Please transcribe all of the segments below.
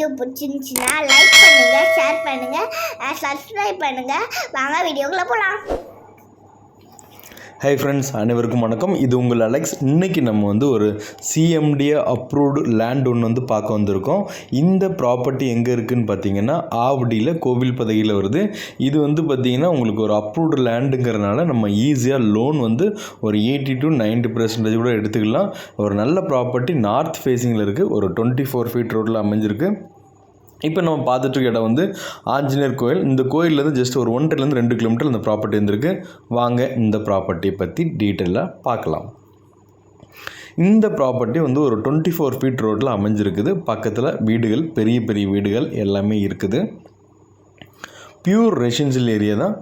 Video பிடிச்சிருந்துச்சுன்னா like பண்ணுங்கள், share பண்ணுங்கள், சப்ஸ்கிரைப் பண்ணுங்கள். வாங்க வீடியோக்குள்ளே போகலாம். ஹை ஃப்ரெண்ட்ஸ், அனைவருக்கும் வணக்கம். இது உங்கள் அலெக்ஸ். இன்றைக்கி நம்ம ஒரு சிஎம்டிஏ அப்ரூவ்டு லேண்ட் ஒன்று பார்க்க வந்திருக்கோம். இந்த ப்ராப்பர்ட்டி எங்கே இருக்குதுன்னு பார்த்தீங்கன்னா ஆவடியில் கோவில்பதையில் வருது. இது பார்த்திங்கன்னா உங்களுக்கு ஒரு அப்ரூவ்டு லேண்டுங்கிறதுனால நம்ம ஈஸியாக லோன் ஒரு 80 to 90% கூட எடுத்துக்கலாம். ஒரு நல்ல ப்ராப்பர்ட்டி நார்த் ஃபேஸிங்கில் இருக்குது. ஒரு 24 feet ரோட்டில் அமைஞ்சிருக்கு. இப்போ நம்ம பார்த்துட்டு இடம் ஆஞ்சநேயர் கோயில். இந்த கோயிலேருந்து ஜஸ்ட் ஒரு 1.5 to 2 கிலோமீட்டர் இந்த ப்ராப்பர்ட்டி இருந்திருக்கு. வாங்க இந்த ப்ராப்பர்ட்டியை பற்றி டீட்டெயிலாக பார்க்கலாம். இந்த ப்ராப்பர்ட்டி ஒரு 24 feet ரோட்டில் அமைஞ்சிருக்குது. பக்கத்தில் வீடுகள், பெரிய பெரிய வீடுகள் எல்லாமே இருக்குது. பியூர் ரெசிடென்ஷியல் ஏரியா தான்.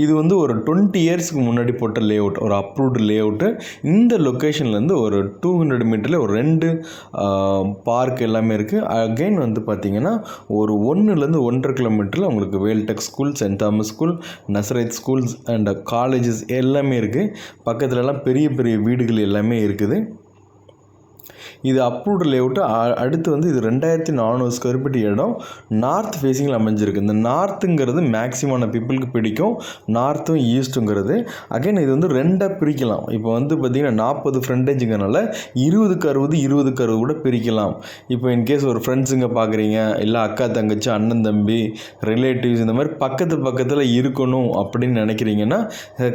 இது ஒரு 20 yearsக்கு முன்னாடி போட்ட லேஅவுட், ஒரு அப்ரூவ்டு லேஅவுட்டு. இந்த லொக்கேஷன்லேருந்து ஒரு 200 மீட்டரில் ஒரு 2 பார்க் எல்லாமே இருக்குது. அகெயின் பார்த்திங்கன்னா ஒரு 1-1.5 கிலோமீட்டரில் உங்களுக்கு Veltech school, Saint Thomas school, Nazareth schools and colleges எல்லாமே இருக்குது. பக்கத்துலலாம் பெரிய பெரிய வீடுகள் எல்லாமே இருக்குது. இது அப்ரூவ்டு லேஅவுட்டு. அடுத்து இது 2400 ஸ்கொயர் ஃபீட் இடம் நார்த் ஃபேஸிங்கில் அமைஞ்சிருக்கு. இந்த நார்த்துங்கிறது மேக்ஸிமான பீப்புளுக்கு பிடிக்கும். நார்த்தும் ஈஸ்ட்டுங்கிறது அகைன் இது ரெண்டாக பிரிக்கலாம். இப்போ பார்த்திங்கன்னா 40 ஃப்ரண்டேஜுங்கிறனால 20க்கு 60, 20க்கு 60 கூட பிரிக்கலாம். இப்போ இன்கேஸ் ஒரு ஃப்ரெண்ட்ஸுங்க பார்க்குறீங்க, இல்லை அக்கா தங்கச்சி, அண்ணன் தம்பி, ரிலேட்டிவ்ஸ் இந்த மாதிரி பக்கத்தில் இருக்கணும் அப்படின்னு நினைக்கிறீங்கன்னா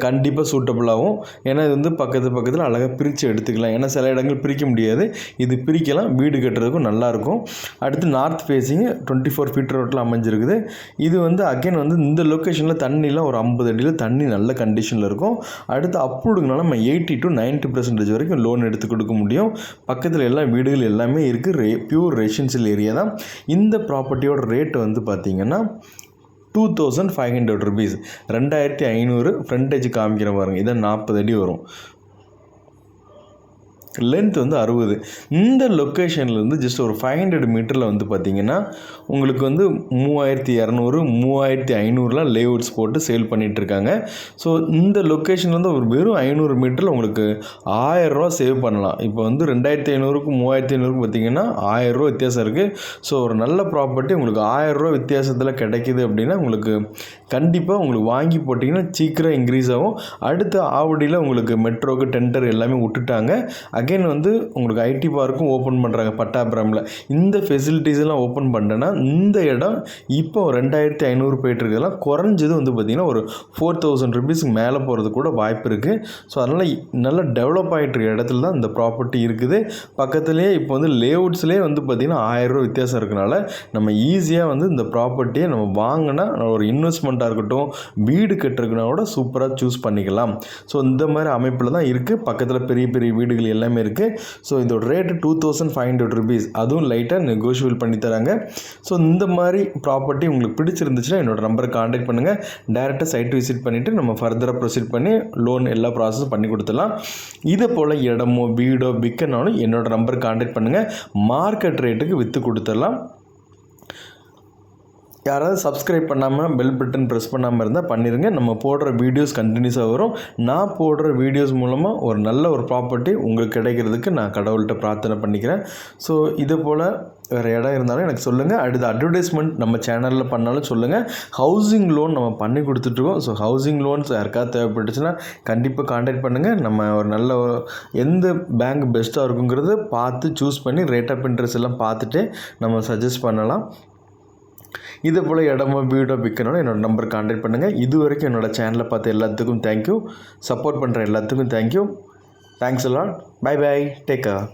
கண்டிப்பாக சூட்டபுளாகும். ஏன்னா இது பக்கத்தில் அழகாக பிரித்து எடுத்துக்கலாம். ஏன்னா சில இடங்கள் பிரிக்க முடியாது, இது பிரிக்கலாம். வீடு கட்டுறதுக்கும் நல்லாயிருக்கும். அடுத்து நார்த் ஃபேஸிங் 24 feet ரோட்டில் அமைஞ்சிருக்குது. இது அகைன் இந்த லொக்கேஷனில் தண்ணிலாம் ஒரு 50 அடியில் தண்ணி நல்ல கண்டிஷனில் இருக்கும். அடுத்து அப்ரூவ்டுங்கனால நம்ம 80 to 90% வரைக்கும் லோன் எடுத்து கொடுக்க முடியும். பக்கத்தில் எல்லா வீடுகள் எல்லாமே இருக்குது. பியூர் ரெசிடென்ஷியல் ஏரியா தான். இந்த ப்ராப்பர்ட்டியோட ரேட்டு பார்த்திங்கன்னா 2500 rupees, 2500. ஃப்ரண்டேஜ் காமிக்கிற பாருங்கள், இதான் 40 அடி வரும். லென்த் 60. இந்த லொக்கேஷன்லேருந்து ஜஸ்ட் ஒரு 500 மீட்டரில் பார்த்திங்கன்னா உங்களுக்கு 3200, 3500 லேஅவுட்ஸ் போட்டு சேல் பண்ணிகிட்ருக்காங்க. ஸோ இந்த லொக்கேஷன்லேருந்து ஒரு வெறும் 500 மீட்டரில் உங்களுக்கு 1000 ரூபா சேவ் பண்ணலாம். இப்போ 2500க்கும் 3500க்கும் பார்த்திங்கன்னா 1000 ரூபா வித்தியாசம் இருக்குது. ஸோ ஒரு நல்ல ப்ராப்பர்ட்டி உங்களுக்கு 1000 ரூபா வித்தியாசத்தில் கிடைக்கிது அப்படின்னா உங்களுக்கு கண்டிப்பாக உங்களுக்கு வாங்கி போட்டிங்கன்னா சீக்கிரம் இன்க்ரீஸ் ஆகும். அடுத்து ஆவடியில் உங்களுக்கு மெட்ரோக்கு டெண்டர் எல்லாமே விட்டுட்டாங்க. அகைன் உங்களுக்கு ஐடி பார்க்கும் ஓப்பன் பண்ணுறாங்க பட்டாபுரமில். இந்த ஃபெசிலிட்டிஸ் எல்லாம் ஓப்பன் பண்ணிட்டேன்னா இந்த இடம் இப்போ 2500 போயிட்டுருக்கெல்லாம் குறைஞ்சது பார்த்திங்கன்னா ஒரு 4000 rupeesக்கு மேலே போகிறது கூட வாய்ப்பு இருக்குது. ஸோ அதனால் நல்லா டெவலப் ஆகிட்டு இருக்க இடத்துல தான் இந்த ப்ராப்பர்ட்டி இருக்குது. பக்கத்துலேயே இப்போ லேஅவுட்ஸ்லேயே பார்த்திங்கன்னா 1000 ரூபா வித்தியாசம் இருக்கனால நம்ம ஈஸியாக இந்த ப்ராப்பர்ட்டியை நம்ம வாங்கினா ஒரு இன்வெஸ்ட்மெண்ட்டாக இருக்கட்டும், வீடு கட்டுறதுக்குனா கூட சூப்பராக சூஸ் பண்ணிக்கலாம். ஸோ இந்த மாதிரி அமைப்பில் தான் இருக்குது. பக்கத்தில் பெரிய பெரிய வீடுகள் எல்லாமே இருக்குது. ஸோ இதோட ரேட்டு 2500 rupees. அதுவும் லைட்டாக நெகோஷியபிள் பண்ணி தராங்க. ஸோ இந்த மாதிரி ப்ராப்பர்ட்டி உங்களுக்கு பிடிச்சிருந்துச்சுன்னா என்னோடய நம்பரை காண்டாக்ட் பண்ணுங்கள். டேரெக்டாக சைட் விசிட் பண்ணிவிட்டு நம்ம ஃபர்தராக ப்ரொசீட் பண்ணி லோன் எல்லா ப்ராசஸும் பண்ணி கொடுத்துடலாம். இதே போல் இடமோ வீடோ விற்கனாலும் என்னோடய நம்பரை காண்டாக்ட் பண்ணுங்கள். மார்க்கெட் ரேட்டுக்கு விற்று கொடுத்துடலாம். யாராவது சப்ஸ்கிரைப் பண்ணாமல் பெல் பட்டன் ப்ரெஸ் பண்ணாமல் இருந்தால் பண்ணிடுங்க. நம்ம போடுற வீடியோஸ் கண்டினியூஸாக வரும். நான் போடுற வீடியோஸ் மூலமாக ஒரு நல்ல ஒரு ப்ராப்பர்ட்டி உங்களுக்கு கிடைக்கிறதுக்கு நான் கடவுள்கிட்ட பிரார்த்தனை பண்ணிக்கிறேன். ஸோ இதே போல் வேறு இடம் இருந்தாலும் எனக்கு சொல்லுங்கள். அடுத்த அட்வர்டைஸ்மெண்ட் நம்ம சேனலில் பண்ணாலும் சொல்லுங்கள். ஹவுசிங் லோன் நம்ம பண்ணி கொடுத்துட்ருக்கோம். ஸோ ஹவுசிங் லோன்ஸ் யாருக்காவது தேவைப்பட்டுச்சுன்னா கண்டிப்பாக காண்டாக்ட் பண்ணுங்கள். நம்ம ஒரு நல்ல எந்த பேங்க் பெஸ்ட்டாக இருக்குங்கிறத பார்த்து சூஸ் பண்ணி ரேட் ஆஃப் இன்ட்ரெஸ்ட் எல்லாம் பார்த்துட்டு நம்ம சஜஸ்ட் பண்ணலாம். இதே போல் இடமோ வீடோ விற்கணும்னா என்னோடய நம்பர் காண்டாக்ட் பண்ணுங்கள். இது வரைக்கும் என்னோடய சேனலை பார்த்து எல்லாத்துக்கும் தேங்க்யூ. சப்போர்ட் பண்ணுற எல்லாத்துக்கும் thank you. Thanks a lot. Bye bye. Take care.